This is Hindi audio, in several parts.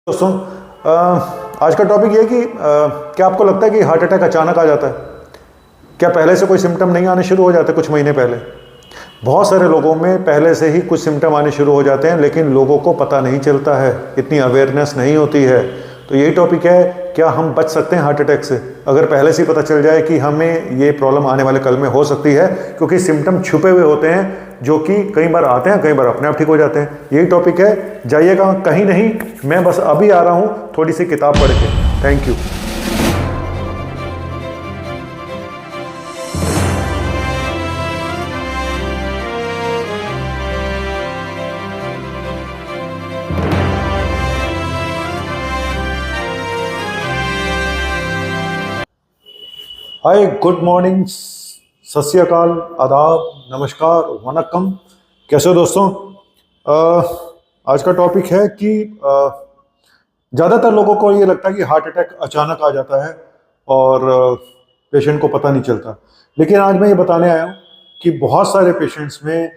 दोस्तों, आज का टॉपिक ये है कि क्या आपको लगता है कि हार्ट अटैक अचानक आ जाता है? क्या पहले से कोई सिम्टम नहीं आने शुरू हो जाते कुछ महीने पहले? बहुत सारे लोगों में पहले से ही कुछ सिम्टम आने शुरू हो जाते हैं, लेकिन लोगों को पता नहीं चलता है, इतनी अवेयरनेस नहीं होती है। तो यही टॉपिक है, क्या हम बच सकते हैं हार्ट अटैक से अगर पहले से ही पता चल जाए कि हमें ये प्रॉब्लम आने वाले कल में हो सकती है? क्योंकि सिम्टम छुपे हुए होते हैं जो कि कई बार आते हैं, कई बार अपने आप ठीक हो जाते हैं। यही टॉपिक है, जाइएगा कहीं नहीं, मैं बस अभी आ रहा हूँ थोड़ी सी किताब पढ़ के। Thank you. Hi, good morning, सत श्री अकाल, आदाब, नमस्कार, वनक्कम। कैसे हो दोस्तों? आज का टॉपिक है कि ज़्यादातर लोगों को ये लगता है कि हार्ट अटैक अचानक आ जाता है और पेशेंट को पता नहीं चलता। लेकिन आज मैं ये बताने आया हूँ कि बहुत सारे पेशेंट्स में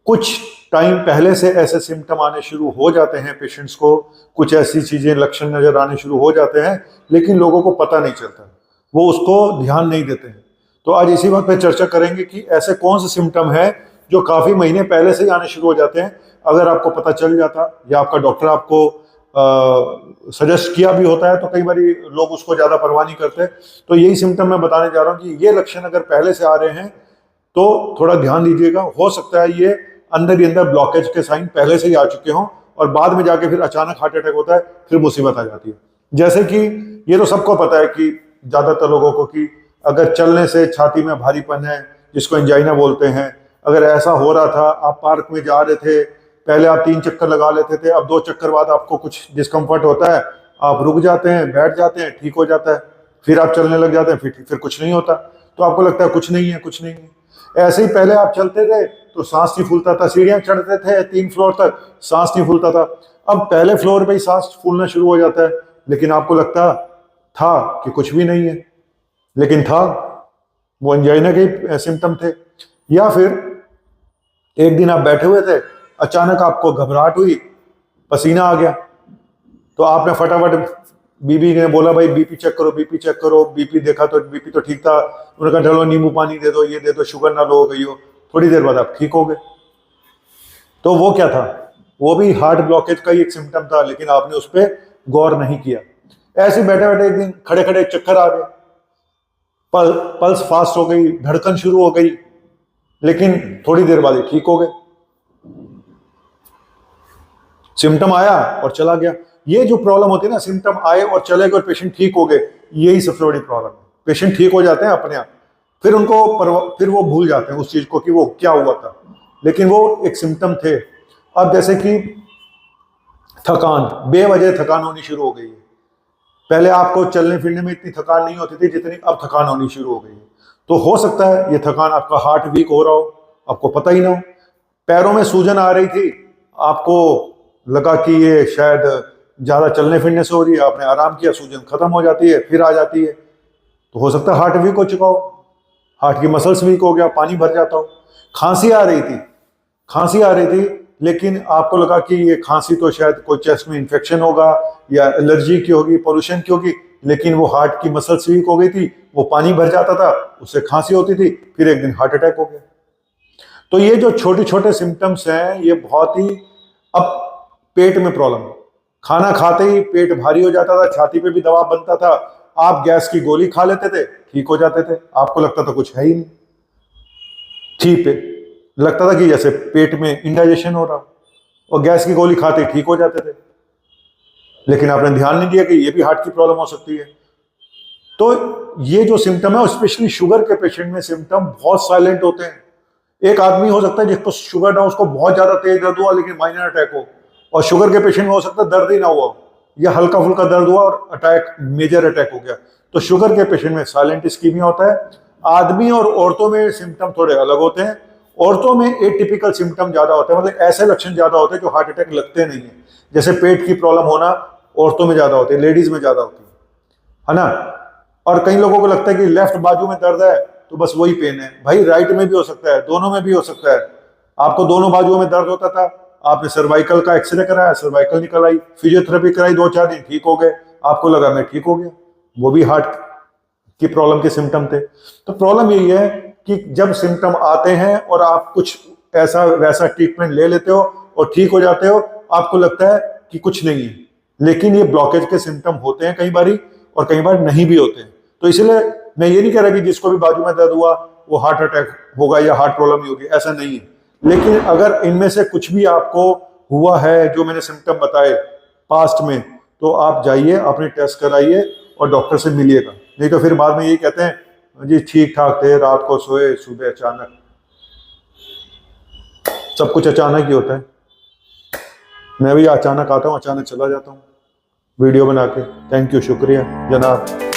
कुछ टाइम पहले से ऐसे सिम्टम आने शुरू हो जाते हैं, पेशेंट्स को कुछ ऐसी चीज़ें, लक्षण नज़र आने शुरू हो जाते हैं, लेकिन लोगों को पता नहीं चलता, वो उसको ध्यान नहीं देते हैं। तो आज इसी बात पे चर्चा करेंगे कि ऐसे कौन से सिम्टम है जो काफ़ी महीने पहले से ही आने शुरू हो जाते हैं। अगर आपको पता चल जाता या आपका डॉक्टर आपको सजेस्ट किया भी होता है तो कई बार लोग उसको ज़्यादा परवाह नहीं करते। तो यही सिम्टम मैं बताने जा रहा हूँ कि ये लक्षण अगर पहले से आ रहे हैं तो थोड़ा ध्यान दीजिएगा। हो सकता है ये अंदर ही अंदर ब्लॉकेज के साइन पहले से ही आ चुके हों और बाद में जाके फिर अचानक हार्ट अटैक होता है, फिर मुसीबत आ जाती है। जैसे कि ये तो सबको पता है कि ज़्यादातर लोगों को कि अगर चलने से छाती में भारीपन है, जिसको एंजाइना बोलते हैं, अगर ऐसा हो रहा था, आप पार्क में जा रहे थे, पहले आप 3 चक्कर लगा लेते थे, अब 2 चक्कर बाद आपको कुछ डिस्कम्फर्ट होता है, आप रुक जाते हैं, बैठ जाते हैं, ठीक हो जाता है, फिर आप चलने लग जाते हैं, फिर कुछ नहीं होता, तो आपको लगता है कुछ नहीं है, कुछ नहीं है। ऐसे ही पहले आप चलते थे तो सांस नहीं फूलता था, सीढ़ियाँ चढ़ते थे 3 फ्लोर तक, सांस नहीं फूलता था। अब पहले फ्लोर पर ही सांस फूलना शुरू हो जाता है, लेकिन आपको लगता था कि कुछ भी नहीं है, लेकिन था, वो एंजाइना के सिम्टम थे। या फिर एक दिन आप बैठे हुए थे, अचानक आपको घबराहट हुई, पसीना आ गया, तो आपने फटाफट बीबी ने बोला भाई बीपी चेक करो, बीपी चेक करो। बीपी देखा तो बीपी तो ठीक था, उन्होंने कहा चलो नींबू पानी दे दो, ये दे दो, शुगर ना लो हो गई हो। थोड़ी देर बाद आप ठीक हो गए। तो वो क्या था? वो भी हार्ट ब्लॉकेज का ही एक सिम्टम था, लेकिन आपने उस पर गौर नहीं किया। ऐसे बैठे बैठे एक दिन खड़े खड़े चक्कर आ गए, पल्स फास्ट हो गई, धड़कन शुरू हो गई, लेकिन थोड़ी देर बाद ही ठीक हो गए। सिम्टम आया और चला गया। ये जो प्रॉब्लम होती है ना, सिम्टम आए और चले गए और पेशेंट ठीक हो गए, यही सबसे बड़ी प्रॉब्लम है। पेशेंट ठीक हो जाते हैं अपने आप, फिर फिर वो भूल जाते हैं उस चीज को कि वो क्या हुआ था, लेकिन वो एक सिम्टम थे। अब जैसे कि थकान, बेवजह थकान होनी शुरू हो गई है। पहले आपको चलने फिरने में इतनी थकान नहीं होती थी जितनी अब थकान होनी शुरू हो गई है। तो हो सकता है ये थकान आपका हार्ट वीक हो रहा हो, आपको पता ही ना हो। पैरों में सूजन आ रही थी, आपको लगा कि ये शायद ज़्यादा चलने फिरने से हो रही है, आपने आराम किया, सूजन खत्म हो जाती है, फिर आ जाती है। तो हो सकता है हार्ट वीक हो चुका हो, हार्ट की मसल्स वीक हो गया, पानी भर जाता हो। खांसी आ रही थी, खांसी आ रही थी, लेकिन आपको लगा कि ये खांसी तो शायद कोई चेस्ट में इन्फेक्शन होगा या एलर्जी की होगी, पोल्यूशन की होगी, लेकिन वो हार्ट की मसल्स वीक हो गई थी, वो पानी भर जाता था, उससे खांसी होती थी, फिर एक दिन हार्ट अटैक हो गया। तो ये जो छोटे छोटे सिम्टम्स हैं, ये बहुत ही, अब पेट में प्रॉब्लम, खाना खाते ही पेट भारी हो जाता था, छाती पे भी दबाव बनता था, आप गैस की गोली खा लेते थे, ठीक हो जाते थे, आपको लगता था कुछ है ही नहीं, ठीक है, लगता था कि जैसे पेट में इंडाइजेशन हो रहा, और गैस की गोली खाते ठीक हो जाते थे। लेकिन आपने ध्यान नहीं दिया कि ये भी हार्ट की प्रॉब्लम हो सकती है। तो ये जो सिम्टम है, स्पेशली शुगर के पेशेंट में सिम्टम बहुत साइलेंट होते हैं। एक आदमी हो सकता है जिसको शुगर ना हो, उसको बहुत ज्यादा तेज दर्द हुआ लेकिन माइनर अटैक हो, और शुगर के पेशेंट में हो सकता है दर्द ही ना हुआ, या हल्का फुल्का दर्द हुआ और अटैक, मेजर अटैक हो गया। तो शुगर के पेशेंट में साइलेंट इस्कीमिया होता है। आदमी और औरतों में सिम्टम थोड़े अलग होते हैं। औरतों में एटिपिकल सिम्टम ज्यादा होते हैं, मतलब ऐसे लक्षण ज्यादा होते हैं जो हार्ट अटैक लगते नहीं है। जैसे पेट की प्रॉब्लम होना औरतों में ज्यादा होती है, लेडीज में ज्यादा होती है ना। और कई लोगों को लगता है कि लेफ्ट बाजू में दर्द है तो बस वही पेन है। भाई राइट में भी हो सकता है, दोनों में भी हो सकता है। आपको दोनों बाजुओं में दर्द होता था, आपने सर्वाइकल का एक्सरे कराया, सर्वाइकल निकल आई, फिजियोथेरेपी कराई 2-4 दिन, ठीक हो गए, आपको लगा मैं ठीक हो गया, वो भी हार्ट की प्रॉब्लम के सिम्टम थे। तो प्रॉब्लम यही है कि जब सिम्टम आते हैं और आप कुछ ऐसा वैसा ट्रीटमेंट ले लेते हो और ठीक हो जाते हो, आपको लगता है कि कुछ नहीं है, लेकिन ये ब्लॉकेज के सिम्टम होते हैं कई बारी और कई बार नहीं भी होते हैं। तो इसलिए मैं ये नहीं कह रहा कि जिसको भी बाजू में दर्द हुआ वो हार्ट अटैक होगा या हार्ट प्रॉब्लम ही होगी, ऐसा नहीं है। लेकिन अगर इनमें से कुछ भी आपको हुआ है जो मैंने सिम्टम बताए पास्ट में, तो आप जाइए अपने टेस्ट कराइए और डॉक्टर से मिलिएगा। नहीं तो फिर बाद में यही कहते हैं जी ठीक ठाक थे, रात को सोए, सुबह अचानक, सब कुछ अचानक ही होता है। मैं भी अचानक आता हूँ, अचानक चला जाता हूँ वीडियो बना के। थैंक यू, शुक्रिया जनाब।